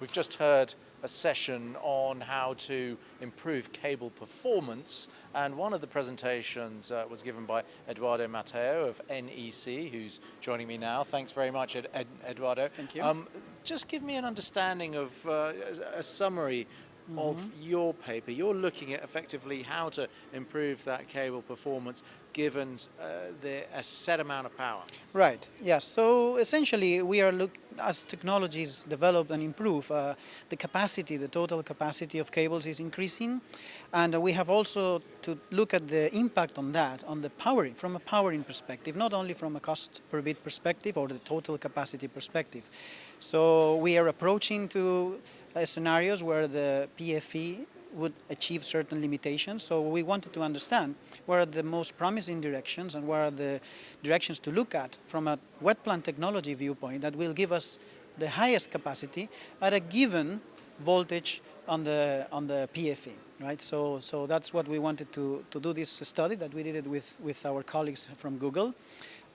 We've just heard a session on how to improve cable performance, and one of the presentations was given by Eduardo Mateo of NEC, who's joining me now. Thanks very much, Eduardo. Thank you. Just give me an understanding of a summary of your paper. You're looking at effectively how to improve that cable performance given a set amount of power. Right, yes. So essentially we are as technologies develop and improve, the capacity, the total capacity of cables is increasing, and we have also to look at the impact on that, on the powering, from a powering perspective, not only from a cost per bit perspective or the total capacity perspective. So we are approaching to scenarios where the PFE would achieve certain limitations. So we wanted to understand what are the most promising directions and what are the directions to look at from a wet plant technology viewpoint that will give us the highest capacity at a given voltage on the PFE, right? So that's what we wanted to do this study, that we did it with our colleagues from Google,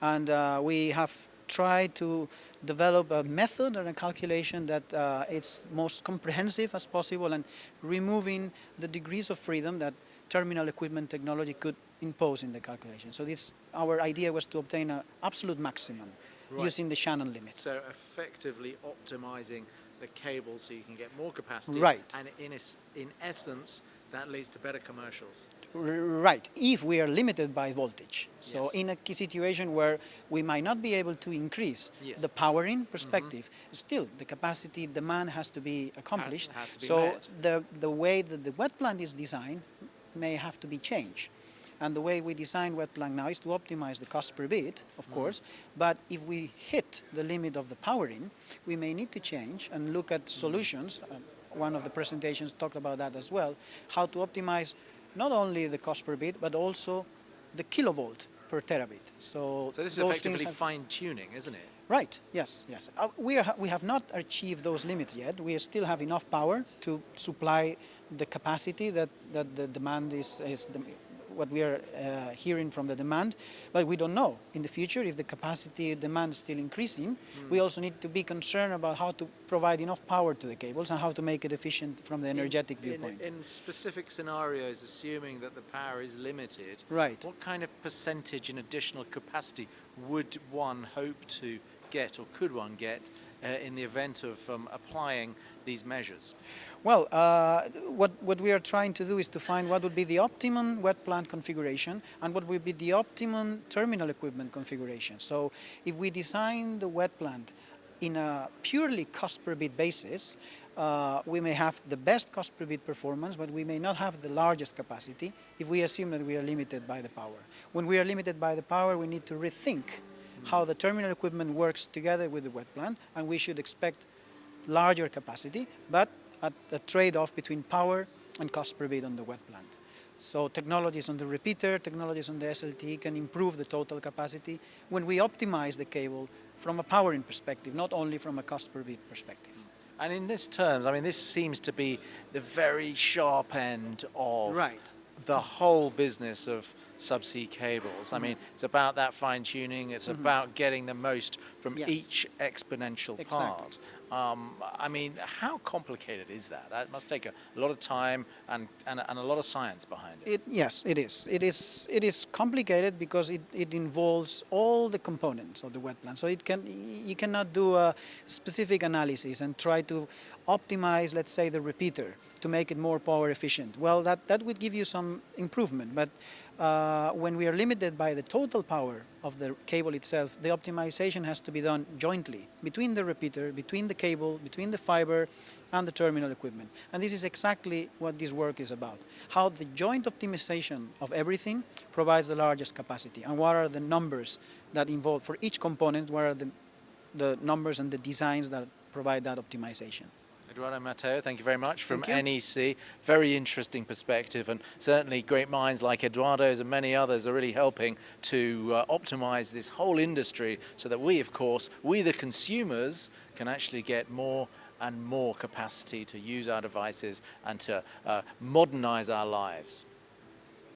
and we have try to develop a method and a calculation that it's most comprehensive as possible and removing the degrees of freedom that terminal equipment technology could impose in the calculation. So our idea was to obtain an absolute maximum using the Shannon limit. So effectively optimizing the cable so you can get more capacity. Right. And in essence, that leads to better commercials. Right, if we are limited by voltage. So Yes. in a situation where we might not be able to increase the powering perspective, still the capacity demand has to be accomplished. Has to be so met. the way that the wet plant is designed may have to be changed. And the way we design wet plant now is to optimize the cost per bit, of course, but if we hit the limit of the powering, we may need to change and look at solutions. One of the presentations talked about that as well, how to optimize not only the cost per bit, but also the kilovolt per terabit. So this is effectively fine-tuning, isn't it? Right, yes. We have not achieved those limits yet. We still have enough power to supply the capacity that the demand is what we are hearing from the demand, but we don't know in the future if the capacity demand is still increasing. We also need to be concerned about how to provide enough power to the cables and how to make it efficient from the energetic viewpoint. In specific scenarios, assuming that the power is limited, what kind of percentage in additional capacity would one hope to get, or could one get, in the event of applying these measures? Well, what we are trying to do is to find what would be the optimum wet plant configuration and what would be the optimum terminal equipment configuration. So if we design the wet plant in a purely cost per bit basis, we may have the best cost per bit performance, but we may not have the largest capacity if we assume that we are limited by the power. When we are limited by the power, we need to rethink how the terminal equipment works together with the wet plant, and we should expect larger capacity, but at the trade-off between power and cost per bit on the wet plant. So technologies on the repeater, technologies on the SLT can improve the total capacity when we optimize the cable from a powering perspective, not only from a cost per bit perspective. And in this terms, I mean, this seems to be the very sharp end of the whole business of subsea cables. I mean, it's about that fine-tuning, it's about getting the most from each exponential part. I mean, how complicated is that? That must take a lot of time and a lot of science behind it. Yes, it is. It is complicated because it involves all the components of the wet plant. So you cannot do a specific analysis and try to optimize, let's say, the repeater to make it more power efficient. Well, that would give you some improvement, but when we are limited by the total power of the cable itself, the optimization has to be done jointly between the repeater, between the cable, between the fiber and the terminal equipment. And this is exactly what this work is about. How the joint optimization of everything provides the largest capacity, and what are the numbers that involve for each component, what are the numbers and the designs that provide that optimization. Eduardo, Mateo, thank you very much from NEC. Very interesting perspective, and certainly great minds like Eduardo's and many others are really helping to optimize this whole industry so that we, of course, we the consumers, can actually get more and more capacity to use our devices and to modernize our lives.